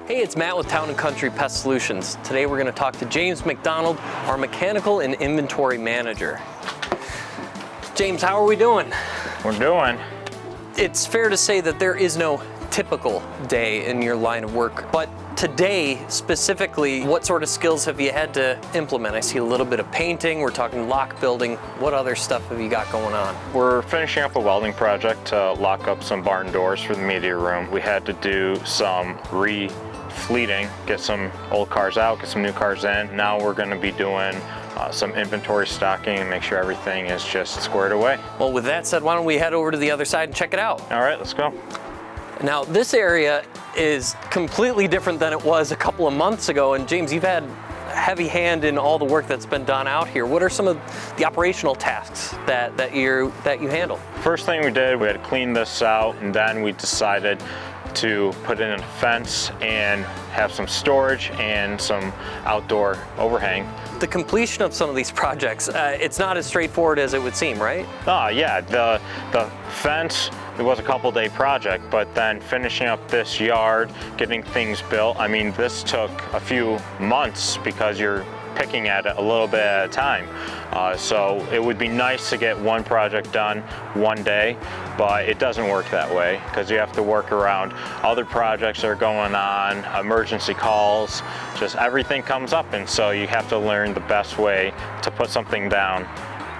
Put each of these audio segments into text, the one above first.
Hey, it's Matt with Town & Country Pest Solutions. Today we're going to talk to James McDonald, our mechanical and inventory manager. James, how are we doing? We're doing. It's fair to say that there is no typical day in your line of work, but today specifically, what sort of skills have you had to implement? I see a little bit of painting, we're talking lock building. What other stuff have you got going on? We're finishing up a welding project to lock up some barn doors for the media room. We had to do some refleeting, get some old cars out, get some new cars in. Now we're going to be doing some inventory stocking and make sure everything is just squared away. Well, with that said, why don't we head over to the other side and check it out? All right, let's go. Now, this area is completely different than it was a couple of months ago, and James, you've had a heavy hand in all the work that's been done out here. What are some of the operational tasks that you handle? First thing we did, we had to clean this out, and then we decided to put in a fence and have some storage and some outdoor overhang. The completion of some of these projects, it's not as straightforward as it would seem, right? Yeah, the fence, it was a couple-day project, but then finishing up this yard, getting things built, I mean, this took a few months because you're picking at it a little bit at a time. So it would be nice to get one project done one day, but it doesn't work that way because you have to work around other projects that are going on, emergency calls, just everything comes up, and so you have to learn the best way to put something down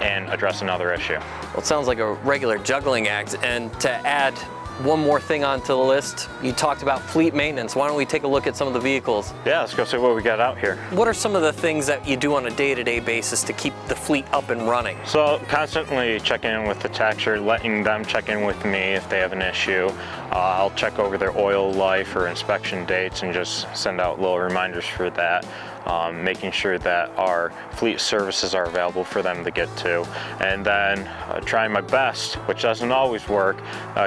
and address another issue. Well, it sounds like a regular juggling act, and to add one more thing onto the list, you talked about fleet maintenance. Why don't we take a look at some of the vehicles? Yeah, let's go see what we got out here. What are some of the things that you do on a day-to-day basis to keep the fleet up and running? So constantly checking in with the taxer, letting them check in with me if they have an issue. I'll check over their oil life or inspection dates and just send out little reminders for that. Making sure that our fleet services are available for them to get to. And then trying my best, which doesn't always work,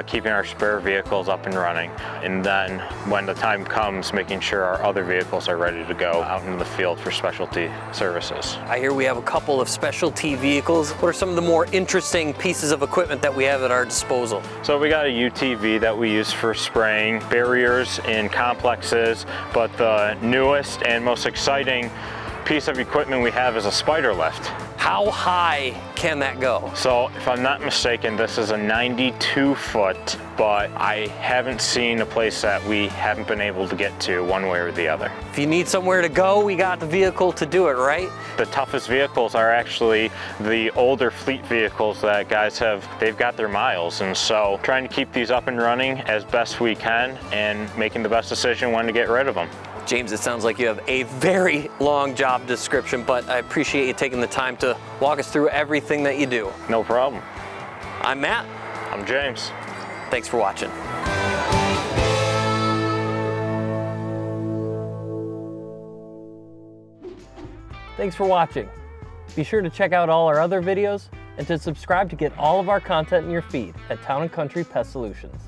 keeping our spare vehicles up and running. And then when the time comes, making sure our other vehicles are ready to go out into the field for specialty services. I hear we have a couple of specialty vehicles. What are some of the more interesting pieces of equipment that we have at our disposal? So we got a UTV that we use for spraying barriers in complexes, but the newest and most exciting piece of equipment we have is a spider lift. How high can that go? So if I'm not mistaken, this is a 92-foot, but I haven't seen a place that we haven't been able to get to one way or the other. If you need somewhere to go, we got the vehicle to do it, right? The toughest vehicles are actually the older fleet vehicles that they've got their miles, and so trying to keep these up and running as best we can and making the best decision when to get rid of them. James, it sounds like you have a very long job description, but I appreciate you taking the time to walk us through everything that you do. No problem. I'm Matt. I'm James. Thanks for watching. Thanks for watching. Be sure to check out all our other videos and to subscribe to get all of our content in your feed at Town & Country Pest Solutions.